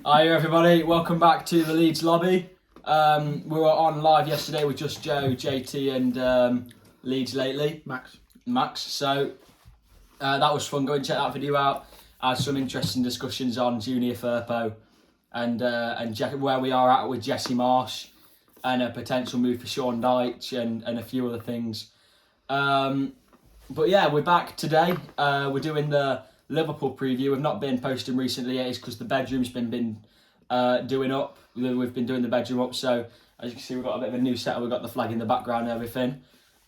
Hi everybody, welcome back to the Leeds Lobby. We were on live yesterday with just Joe, JT and Leeds lately. Max. So that was fun. Go and check that video out. Had some interesting discussions on Junior Firpo and where we are at with Jesse Marsh and a potential move for Sean Dyche and a few other things. But yeah, we're back today. We're doing the Liverpool preview. We've not been posting recently. It's because the bedroom's been doing up. We've been doing the bedroom up. So as you can see, we've got a bit of a new setup. We've got the flag in the background and everything.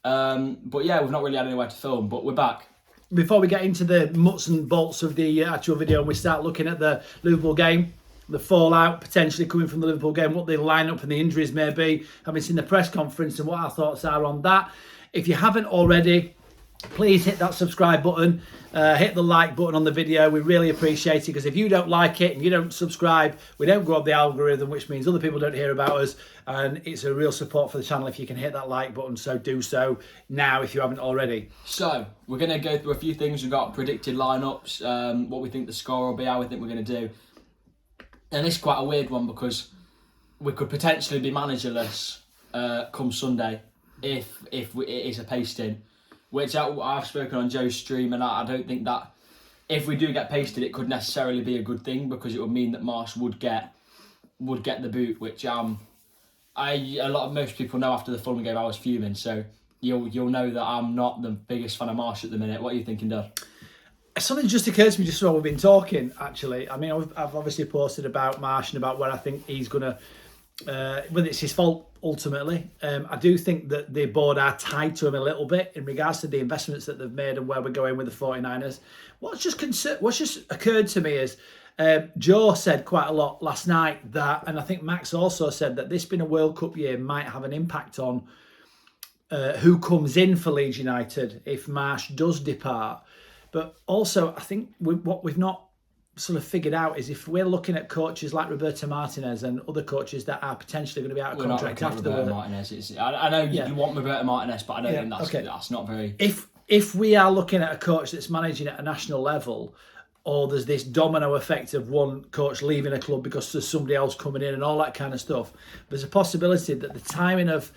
But yeah, we've not really had anywhere to film, but we're back. Before we get into the nuts and bolts of the actual video and we start looking at the Liverpool game, the fallout potentially coming from the Liverpool game, what the lineup and the injuries may be, having seen the press conference and what our thoughts are on that. If you haven't already, please hit that subscribe button, hit the like button on the video. We really appreciate it, because if you don't like it and you don't subscribe, we don't go up the algorithm, which means other people don't hear about us, and it's a real support for the channel if you can hit that like button. So do so now if you haven't already. So we're going to go through a few things. We've got predicted lineups, what we think the score will be, how we think we're going to do. And this is quite a weird one because we could potentially be managerless come Sunday if it is a pasting. Which I've spoken on Joe's stream, and I don't think that if we do get pasted, it could necessarily be a good thing, because it would mean that Marsh would get the boot. Which most people know after the Fulham game I was fuming. So you'll know that I'm not the biggest fan of Marsh at the minute. What are you thinking, Dad? Something just occurred to me just while we've been talking. Actually, I mean, I've obviously posted about Marsh and about where I think he's gonna. Whether it's his fault ultimately, I do think that the board are tied to him a little bit in regards to the investments that they've made and where we're going with the 49ers. What's just occurred to me is Joe said quite a lot last night that, and I think Max also said that this being a World Cup year might have an impact on who comes in for Leeds United if Marsh does depart. But also, I think what we've not sort of figured out is if we're looking at coaches like Roberto Martinez and other coaches that are potentially going to be out of contract after the World Martinez. I know you want Roberto Martinez, but I don't think that's not very. If we are looking at a coach that's managing at a national level, or there's this domino effect of one coach leaving a club because there's somebody else coming in and all that kind of stuff, there's a possibility that the timing of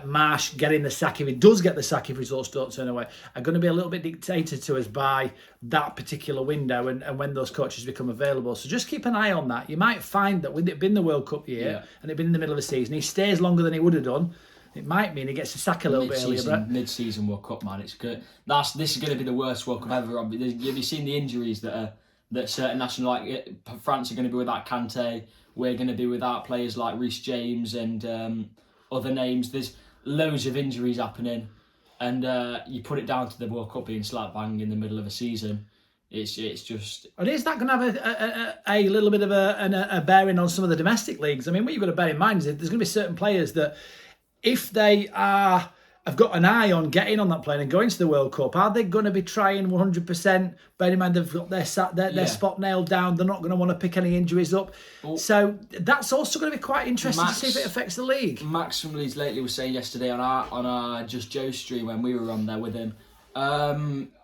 Marsh getting the sack, if he does get the sack, if results don't turn away, are going to be a little bit dictated to us by that particular window and when those coaches become available. So just keep an eye on that. You mimight find that with it being the World Cup year and it being in the middle of the season, he stays longer than he would have done. It might mean he gets a sack a little bit earlier. Mid-season World Cup, man, it's good. This is going to be the worst World Cup ever. Have you seen the injuries that certain national, like France are going to be without Kante? We're going to be without players like Reece James and other names. There's loads of injuries happening, and you put it down to the World Cup being slap bang in the middle of a season. It's just. And is that going to have a little bit of a bearing on some of the domestic leagues? I mean, what you've got to bear in mind is that there's going to be certain players that, if they have got an eye on getting on that plane and going to the World Cup, are they going to be trying 100%? Bearing in mind they've got their spot nailed down, they're not going to want to pick any injuries up. Well, so that's also going to be quite interesting to see if it affects the league. Max from Leeds lately was saying yesterday on our Just Joe stream when we were on there with him.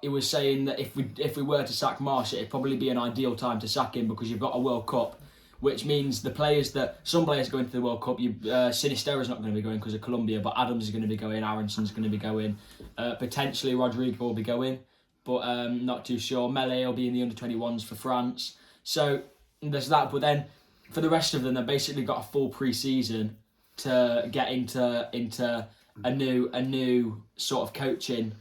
He was saying that if we were to sack Marsh, it'd probably be an ideal time to sack him because you've got a World Cup. Which means some players going to the World Cup, Sinisterra's not going to be going because of Colombia, but Adams is going to be going, Aronson's going to be going, potentially Rodrigo will be going, but not too sure. Mele will be in the under-21s for France. So there's that, but then for the rest of them, they've basically got a full pre-season to get into a new sort of coaching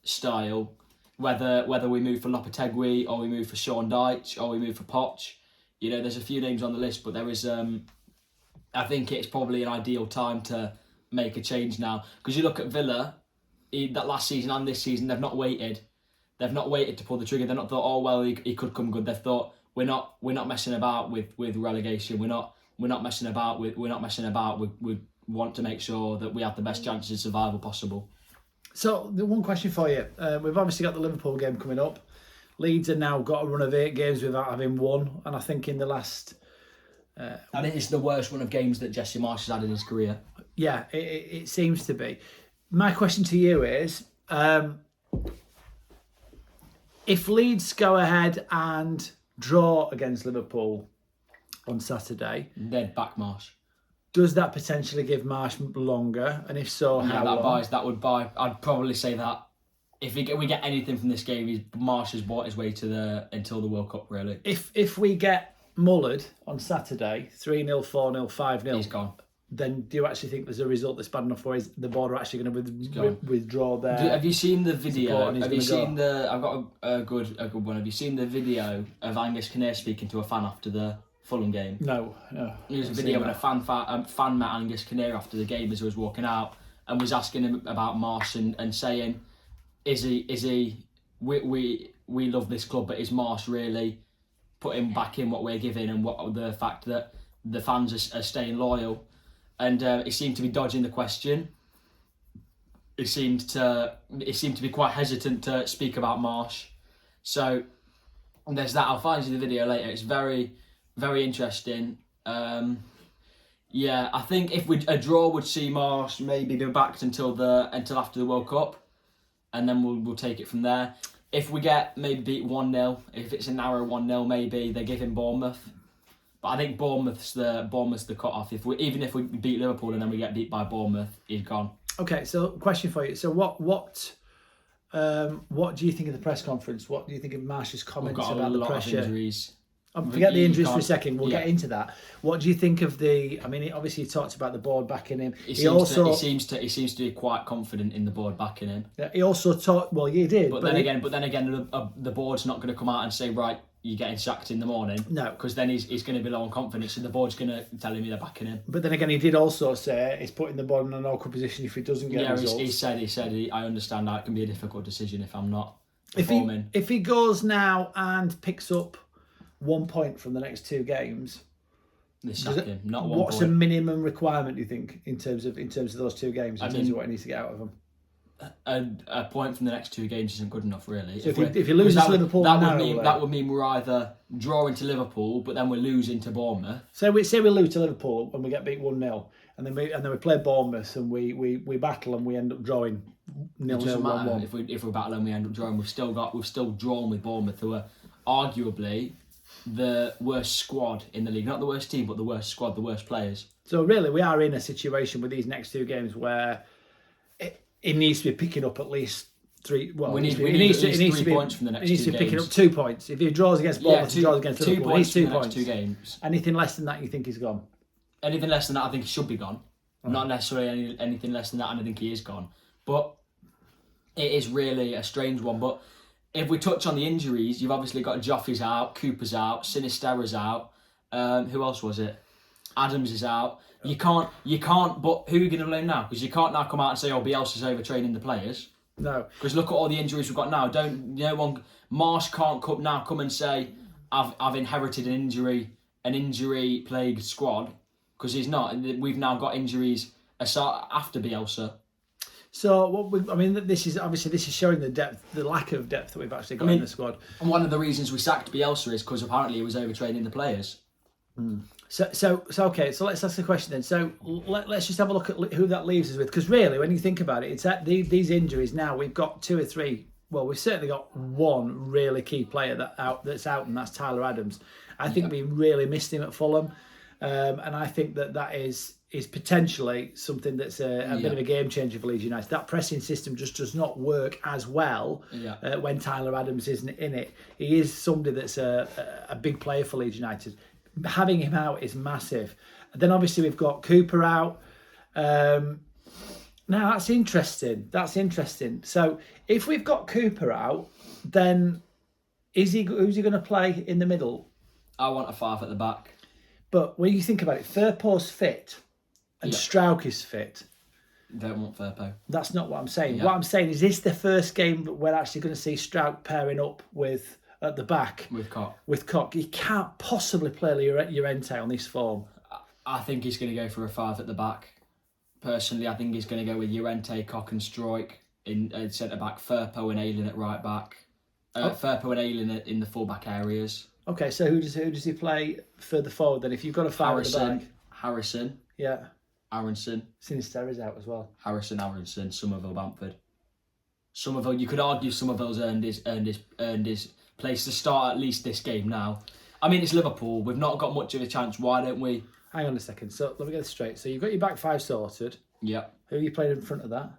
style, whether we move for Lopetegui or we move for Sean Dyche or we move for Poch. You know, there's a few names on the list, but there is. I think it's probably an ideal time to make a change now, because you look at Villa, that last season and this season, they've not waited. They've not waited to pull the trigger. They've not thought, oh well, he could come good. They've thought we're not messing about with relegation. We're not messing about. We want to make sure that we have the best chances of survival possible. So the one question for you, we've obviously got the Liverpool game coming up. Leeds have now got a run of 8 games without having won, and I think in the last... I think it's the worst run of games that Jesse Marsh has had in his career. Yeah, it seems to be. My question to you is, if Leeds go ahead and draw against Liverpool on Saturday, they'd back Marsh. does that potentially give Marsh longer? And if so, how long? That would buy. I'd probably say that if we get anything from this game, Marsh has bought his way to until the World Cup. Really, If we get mullered on Saturday, 3-0, 4-0, 5-0, he's gone. then do you actually think there's a result that's bad enough for the board are actually going to withdraw their... Have you seen the video? Have you seen the... I've got a good one. Have you seen the video of Angus Kinnear speaking to a fan after the Fulham game? No. There was a video when a fan met Angus Kinnear after the game as he was walking out and was asking him about Marsh and saying, is he... We love this club, but is Marsh really putting back in what we're giving and what the fact that the fans are staying loyal? And he seemed to be dodging the question. He seemed to be quite hesitant to speak about Marsh. So there's that. I'll find you the video later. It's very, very interesting. I think a draw would see Marsh maybe be backed until after the World Cup, and then we'll take it from there. If we get maybe beat 1-0, if it's a narrow 1-0, maybe they give him Bournemouth. But I think Bournemouth's the cut-off. If we beat Liverpool and then we get beat by Bournemouth, he's gone. Okay, so question for you. So what do you think of the press conference? What do you think of Marsh's comments about the pressure? We've got a lot of injuries. Forget the injuries for a second. We'll get into that. What do you think of the? I mean, obviously he talked about the board backing him. He seems to be quite confident in the board backing him. Yeah, he also talked. Well, he did. But then again, the board's not going to come out and say, right, you're getting sacked in the morning. No, because then he's going to be low on confidence, and the board's going to tell him they're backing him. But then again, he did also say he's putting the board in an awkward position if he doesn't get results. He said I understand that it can be a difficult decision if I'm not performing. If he goes now and picks up 1 point from the next 2 games, they sack him. Not 1 point. What's the minimum requirement, do you think, in terms of those 2 games, in terms of what he needs to get out of them? A point from the next 2 games isn't good enough, really. So if he loses to Liverpool, that would mean we're either drawing to Liverpool, but then we're losing to Bournemouth. So we lose to Liverpool and we get beat 1-0, and then we play Bournemouth and we battle and we end up drawing 0-0, 1-1. If we battle and we end up drawing, we've still drawn with Bournemouth, who are arguably the worst squad in the league. Not the worst team, but the worst squad, the worst players. So really, we are in a situation with these next 2 games where it needs to be picking up at least 3. Well, we need 3 points from the next 2 games. He needs to be picking up 2 points. If he draws against Bournemouth and draws against Liverpool, he needs 2 points. 2 games. Anything less than that, you think he's gone? Anything less than that, I think he should be gone. Not necessarily anything less than that, and I think he is gone. But it is really a strange one. But if we touch on the injuries, you've obviously got Joffrey's out, Cooper's out, Sinisterra's out. Who else was it? Adams is out. You can't. But who are you going to blame now? Because you can't now come out and say, "Oh, Bielsa's overtraining the players." No. Because look at all the injuries we've got now. Marsh can't come and say, "I've inherited an injury plagued squad," because he's not. We've now got injuries after Bielsa. So this is showing the lack of depth that we've actually got in the squad. And one of the reasons we sacked Bielsa is because apparently he was overtraining the players. So okay. So let's ask the question then. So let's just have a look at who that leaves us with, because really, when you think about it, it's at these injuries now. We've got 2 or 3. Well, we've certainly got 1 really key player that's out, and that's Tyler Adams. I think we really missed him at Fulham, and I think that is potentially something that's a bit of a game changer for Leeds United. That pressing system just does not work as well when Tyler Adams isn't in it. He is somebody that's a big player for Leeds United. Having him out is massive. And then obviously we've got Cooper out. Now that's interesting. So if we've got Cooper out, then who's he going to play in the middle? I want a 5 at the back. But when you think about it, Firpo's fit and Strauch is fit. Don't want Firpo. That's not what I'm saying. Yeah. What I'm saying is this the first game that we're actually going to see Strauch pairing up with at the back with Koch. He can't possibly play Llorente on this form. I think he's going to go for a 5 at the back. Personally, I think he's going to go with Llorente, Koch and Struijk in centre back, Firpo and Ayling at right back. Firpo and Ayling in the full back areas. Okay, so who does he play further forward then? If you've got a 5 at the back, Harrison. Yeah. Aronson. Sinisterra's out as well. Harrison, Aronson, Somerville, Bamford. Somerville, you could argue Somerville's earned his place to start at least this game now. I mean, it's Liverpool. We've not got much of a chance. Why don't we? Hang on a second. So let me get this straight. So you've got your back five sorted. Yeah. Who are you playing in front of that?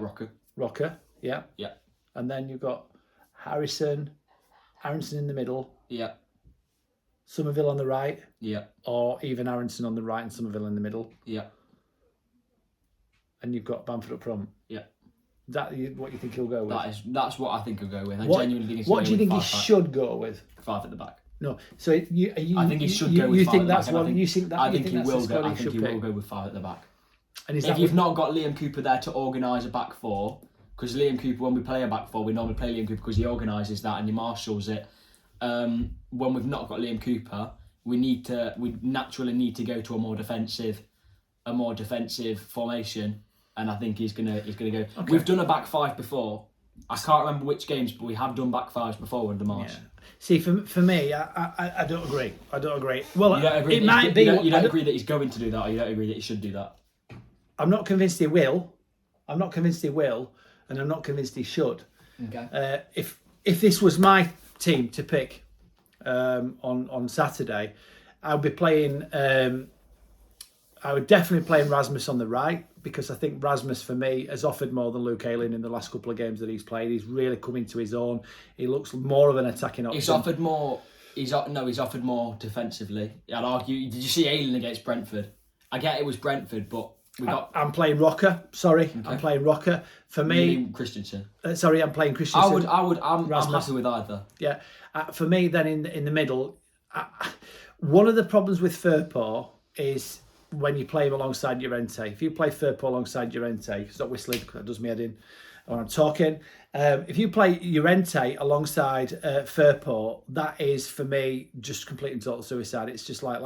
Rocker. Rocker. Yeah. Yeah. And then you've got Harrison, Aronson in the middle, Yeah. Somerville on the right, Yeah. or even Aronson on the right and Somerville in the middle. Yeah. And you've got Bamford up front. Yeah. What you think he'll go with? That's what I think he'll go with. I What, genuinely think it's what do you think he five should go with? Five at the back. No, so you I think he should go with you five think at the that's back, what and you think that I you think he that's will the go. squad I think he should will pick? go with five at the back. And is If that you've not got Liam Cooper there to organise a back four, because Liam Cooper, when we play a back four, we normally play Liam Cooper because he organises that and he marshals it. When we've not got Liam Cooper, we naturally need to go to a more defensive formation, and I think he's gonna go. Okay. We've done a back five before. I can't remember which games, but we have done back fives before under Marsh. Yeah. See, for me, I don't agree. I don't agree. Well, You don't agree it might be. You don't agree that he's going to do that, or you don't agree that he should do that? I'm not convinced he will. I'm not convinced he will, and I'm not convinced he should. Okay. If this was my team to pick on Saturday, I would be playing. I would definitely play Rasmus on the right, because I think Rasmus, for me, has offered more than Luke Ayling in the last couple of games that he's played. He's really come into his own. He looks more of an attacking option. He's offered more. He's offered more defensively. I'd argue. Did you see Ayling against Brentford? I get it was Brentford, but I'm playing Rocker. Sorry, okay. I'm playing Rocker. For me, Christensen. Sorry, I'm playing Christensen. I'm happy with either. Yeah, for me, then in the middle, one of the problems with Firpo is when you play him alongside Llorente. If you play Firpo alongside Llorente, stop whistling, that does me head in when I'm talking. If you play Llorente alongside Firpo, that is, for me, just complete and total suicide. It's just like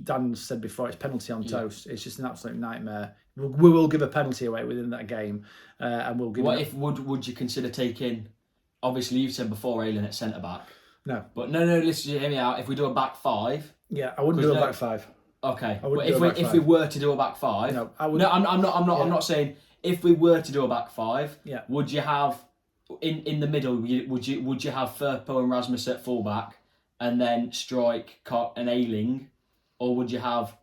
Dan said before, it's penalty on toast. It's just an absolute nightmare. We will give a penalty away within that game, and we'll give. Would you consider taking? Obviously, you've said before Ayling at centre back. No, but no. Listen, hear me out. If we do a back five, I wouldn't do a back five. Okay, but if we were to do a back five, no, I would. No, I'm not saying if we were to do a back five. Yeah. Would you have in the middle? Would you have Firpo and Rasmus at fullback, and then Strike, Cock, and Ayling, or would you have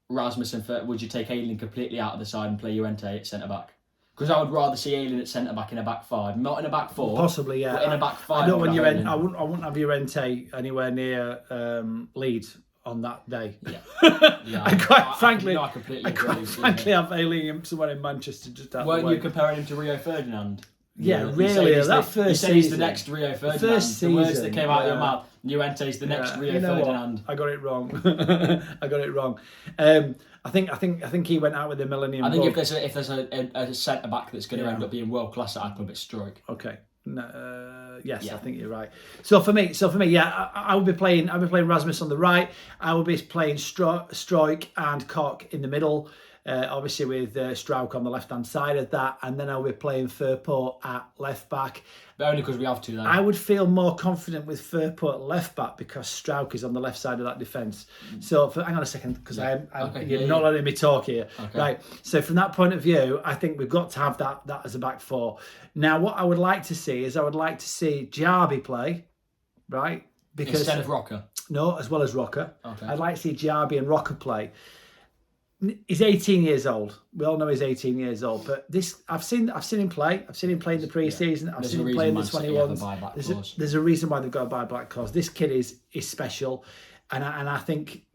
Rasmus and would you take Ayling completely out of the side and play Llorente at centre back? Because I would rather see Ayling at centre back in a back five, not in a back four. Possibly, yeah. But in a back five. I don't want I wouldn't have Llorente anywhere near Leeds on that day. Yeah. I quite frankly have Ayling somewhere in Manchester just out. Weren't you comparing him to Rio Ferdinand? Yeah, really. That first you said he's the next Rio Ferdinand. First season, the words that came out of your mouth. Llorente's the next Rio Ferdinand. What? I got it wrong. I think he went out with the Millennium. I think if there's a centre back that's going to end up being world class, I'd put it Strike. Okay. No, yes, I think you're right. So for me, yeah, I would be playing Rasmus on the right. I would be playing Strike and Cock in the middle. Obviously with Strauch on the left-hand side of that, and then I'll be playing Firpo at left-back. But only because we have to, though. I would feel more confident with Firpo at left-back because Strauch is on the left side of that defence. So, hang on a second, because you're not letting me talk here. Okay. Right, so from that point of view, I think we've got to have that as a back four. Now, what I would like to see is Jarby play, right? Because instead of Rocker? No, as well as Rocker. Okay. I'd like to see Jarby and Rocker play. He's 18 years old. We all know he's 18 years old. But I've seen him play. I've seen him play in the pre-season. I've seen him play in the 21s. There's a reason why they've got to buy black clause. This kid is special, and I think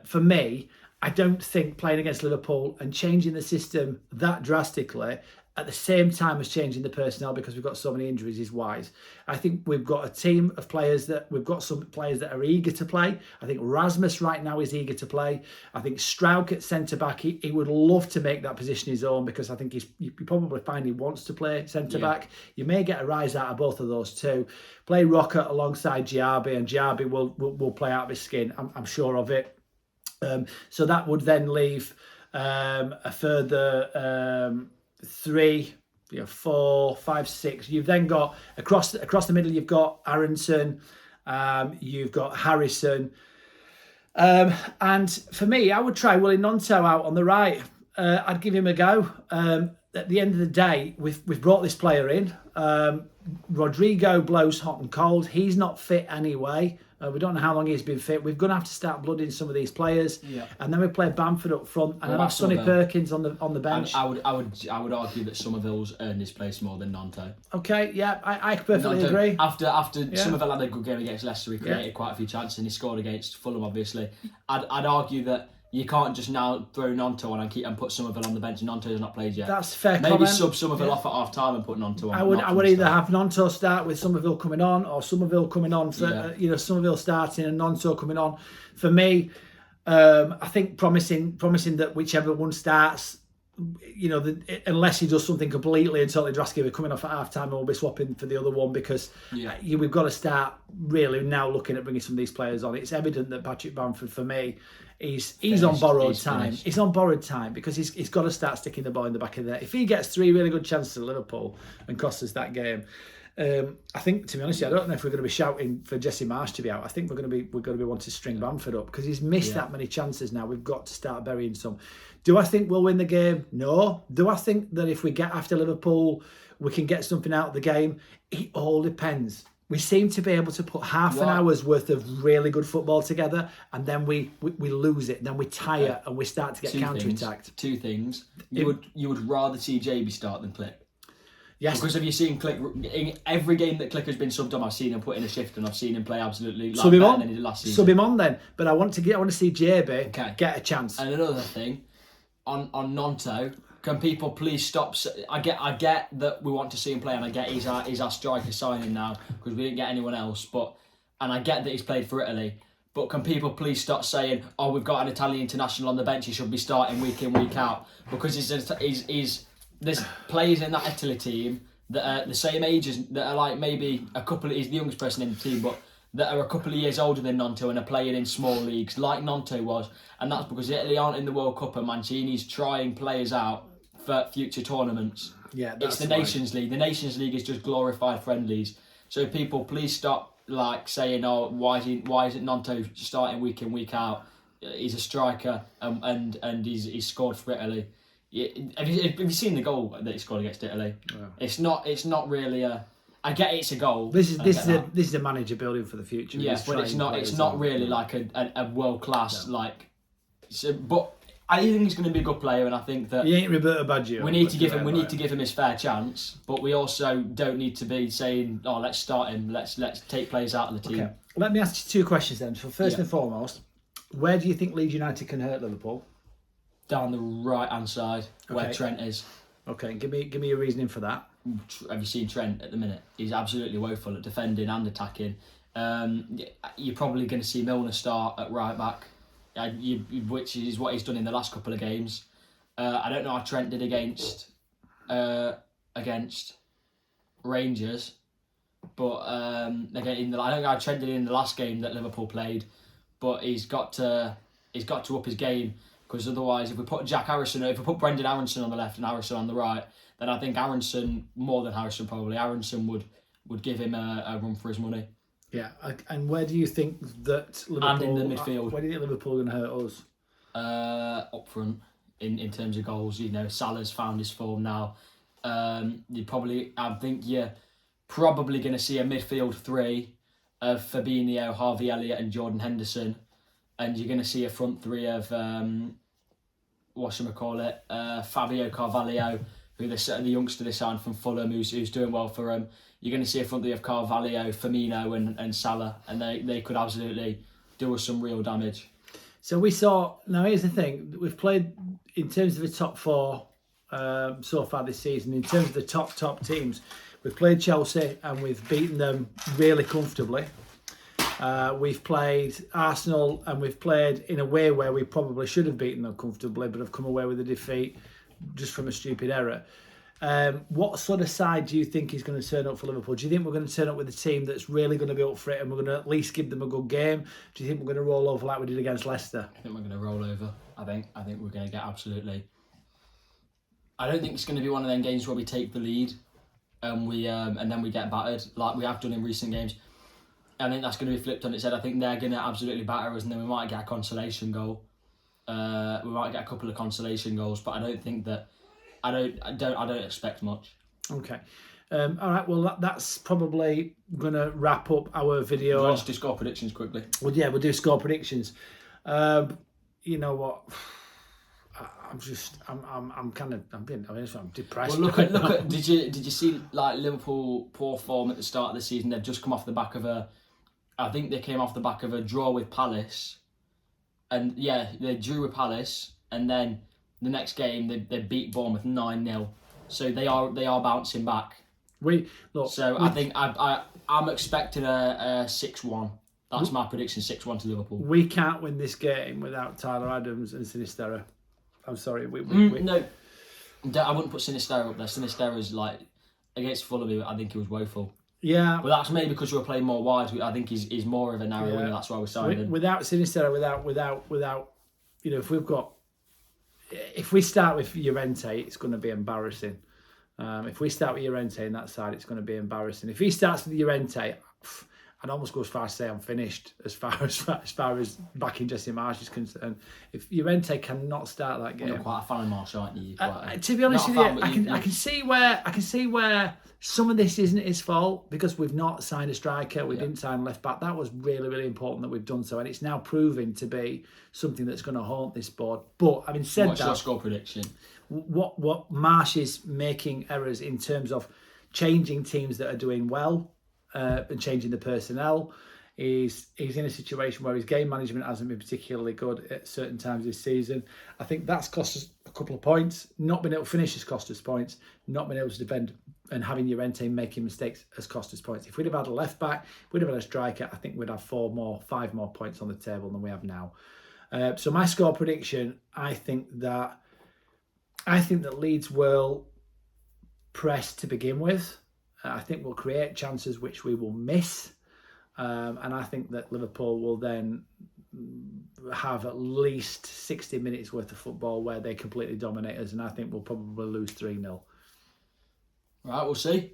for me, I don't think playing against Liverpool and changing the system that drastically at the same time as changing the personnel, because we've got so many injuries, is wise. I think we've got a team of players we've got some players that are eager to play. I think Rasmus right now is eager to play. I think Strauch at centre-back, he would love to make that position his own, because I think you probably find he wants to play centre-back. You may get a rise out of both of those two. Play Rocker alongside Jarby, and Jarby will play out of his skin. I'm sure of it. So that would then leave a further 3, 4, 5, 6. You've then got across the middle. You've got Aronson, you've got Harrison, and for me, I would try Willie Gnonto out on the right. I'd give him a go. At the end of the day, we've brought this player in. Rodrigo blows hot and cold. He's not fit anyway. We don't know how long he's been fit. We're going to have to start blooding some of these players. Yeah. And then we play Bamford up front, and then have Sonny Perkins on the bench. I would argue that Somerville's earned his place more than Gnonto. Okay, yeah, I perfectly agree. After Somerville had a good game against Leicester, he created quite a few chances and he scored against Fulham, obviously. I'd argue that you can't just now throw Gnonto on and put Somerville on the bench. Gnonto's not played yet. That's fair. Maybe sub Somerville off at half time and put Gnonto on. I would either have Gnonto start with Somerville coming on, or Somerville coming on for Somerville starting and Gnonto coming on. For me, I think promising that whichever one starts, unless he does something completely and totally drastic, we're coming off at half time and we'll be swapping for the other one, because we've got to start really now looking at bringing some of these players on. It's evident that Patrick Bamford, for me, he's on borrowed time. He's on borrowed time because he's got to start sticking the ball in the back of the net. If he gets 3 really good chances at Liverpool and costs us that game, I think, to be honest, I don't know if we're going to be shouting for Jesse Marsh to be out. I think we're going to be wanting to string Bamford up because he's missed that many chances now. We've got to start burying some. Do I think we'll win the game? No. Do I think that if we get after Liverpool, we can get something out of the game? It all depends. We seem to be able to put half an hour's worth of really good football together, and then we lose it. Then we tire and we start to get counter-attacked. Two things. You would rather see JB start than Click. Yes. Because have you seen Click in every game that Click has been subbed on? I've seen him put in a shift and I've seen him play absolutely better than he did last season. Sub him on then. But I want to see JB get a chance. And another thing, on Gnonto, can people please stop? I get that we want to see him play, and I get he's our striker signing now because we didn't get anyone else. And I get that he's played for Italy. But can people please stop saying, "Oh, we've got an Italian international on the bench. He should be starting week in, week out," because there's players in that Italy team that are the same age as, that are like maybe he's the youngest person in the team, but that are a couple of years older than Gnonto and are playing in small leagues like Gnonto was, and that's because Italy aren't in the World Cup and Mancini's trying players out for future tournaments. Yeah, it's the Nations League. The Nations League is just glorified friendlies. So people, please stop saying, "Oh, why isn't Gnonto starting week in, week out? He's a striker and he's scored for Italy." Have you seen the goal that he scored against Italy? Yeah. It's not really a. I get it's a goal. This is a manager building for the future. Yes, but it's not really like a world class but I think he's going to be a good player, and I think that he ain't Roberto Baggio. We need to give him his fair chance, but we also don't need to be saying, "Oh, let's start him. Let's take players out of the team." Okay. Let me ask you 2 questions then. So first and foremost, where do you think Leeds United can hurt Liverpool? Down the right hand side where Trent is. Okay, give me a reasoning for that. Have you seen Trent at the minute? He's absolutely woeful at defending and attacking. You're probably going to see Milner start at right back, which is what he's done in the last couple of games. I don't know how Trent did against Rangers, but I don't know how Trent did in the last game that Liverpool played. But he's got to up his game, because otherwise, if we put Brendan Aronson on the left and Harrison on the right, then I think Aronson, more than Harrison probably, Aronson would give him a run for his money. Yeah, and where do you think that Liverpool... And in the midfield. Where do you think Liverpool are going to hurt us? Up front, in terms of goals. Salah's found his form now. I think you're probably going to see a midfield 3 of Fabinho, Harvey Elliott and Jordan Henderson. And you're going to see a front 3 of, Fabio Carvalho, who the youngster they signed from Fulham, who's doing well for him. You're going to see a front 3 of Carvalho, Firmino and Salah, and they could absolutely do us some real damage. So we saw, now here's the thing, we've played, in terms of the top 4 so far this season, in terms of the top teams, we've played Chelsea and we've beaten them really comfortably. We've played Arsenal and we've played in a way where we probably should have beaten them comfortably, but have come away with a defeat just from a stupid error. What sort of side do you think is going to turn up for Liverpool? Do you think we're going to turn up with a team that's really going to be up for it and we're going to at least give them a good game? Do you think we're going to roll over like we did against Leicester? I think we're going to roll over. I think we're going to get absolutely... I don't think it's going to be one of them games where we take the lead and then we get battered like we have done in recent games. I think that's going to be flipped on its head. I think they're going to absolutely batter us, and then we might get a consolation goal. We might get a couple of consolation goals, but I don't think that. I don't expect much. Okay. All right, well, that's probably going to wrap up our video. Let's do score predictions quickly. Well, yeah, we'll do score predictions. You know what? I'm depressed. Well, look at. Did you see like Liverpool poor form at the start of the season? They've just come off the back of I think they came off the back of a draw with Palace, and yeah, they drew with Palace, and then the next game they beat Bournemouth 9-0. So they are bouncing back. I think I'm expecting a 6-1. That's my prediction, 6-1 to Liverpool. We can't win this game without Tyler Adams and Sinisterra. I'm sorry. No, I wouldn't put Sinisterra up there. Sinisterra's like against Fulham. I think he was woeful. Yeah, but that's maybe because we're playing more wide. I think he's more of a narrow winger. That's why we're signing him. Without Sinisterra, without if we start with Llorente, it's going to be embarrassing. If we start with Llorente on that side, it's going to be embarrassing. If he starts with Llorente, I'd almost go as far as say I'm finished as far as backing Jesse Marsh is concerned. If Llorente cannot start that game, you're quite a fan of Marsh, aren't you? To be honest with you, I can see where some of this isn't his fault because we've not signed a striker, we didn't sign a left back. That was really, really important that we've done so, and it's now proving to be something that's going to haunt this board. But having said what's your score prediction? What Marsh is making errors in terms of changing teams that are doing well. And changing the personnel. He's in a situation where his game management hasn't been particularly good at certain times this season. I think that's cost us a couple of points. Not being able to finish has cost us points. Not being able to defend and having Llorente making mistakes has cost us points. If we'd have had a left back, if we'd have had a striker, I think we'd have 5 more points on the table than we have now. So my score prediction, I think that Leeds will press to begin with. I think we'll create chances which we will miss. And I think that Liverpool will then have at least 60 minutes worth of football where they completely dominate us. And I think we'll probably lose 3-0. Right, we'll see.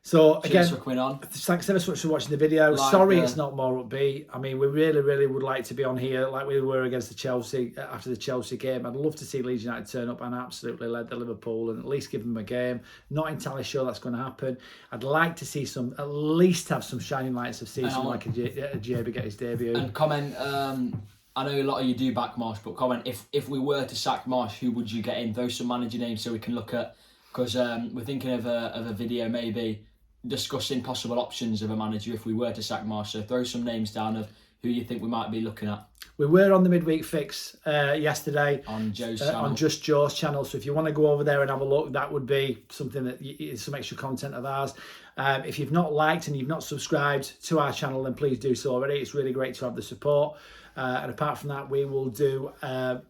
So again, thanks ever so much for watching the video. Sorry it's not more upbeat. I mean, we really, really would like to be on here like we were against the Chelsea after the Chelsea game. I'd love to see Leeds United turn up and absolutely lead the Liverpool and at least give them a game. Not entirely sure that's going to happen. I'd like to see at least have some shining lights of season like a JB get his debut. And comment, I know a lot of you do back Marsh, but comment if we were to sack Marsh, who would you get in? Throw some manager names so we can look at, because we're thinking of a video maybe discussing possible options of a manager if we were to sack Marsh. So throw some names down of who you think we might be looking at. We were on the midweek fix yesterday on Joe's channel. On Just Joe's channel. So if you want to go over there and have a look, that would be something that is some extra content of ours. If you've not liked and you've not subscribed to our channel, then please do so already. It's really great to have the support. And apart from that, we will do a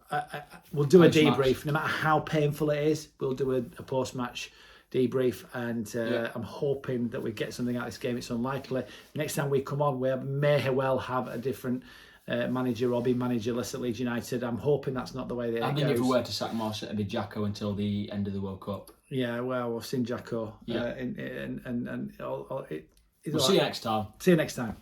debrief, no matter how painful it is. We'll do a post-match debrief, and I'm hoping that we get something out of this game. It's unlikely. Next time we come on, we may well have a different manager or be managerless at Leeds United. I'm hoping that's not the way that it goes. I think if we were to sack Marsh, it'd be Jacko until the end of the World Cup. Yeah, well, we've seen Jacko. Yeah. We'll see you next time. See you next time.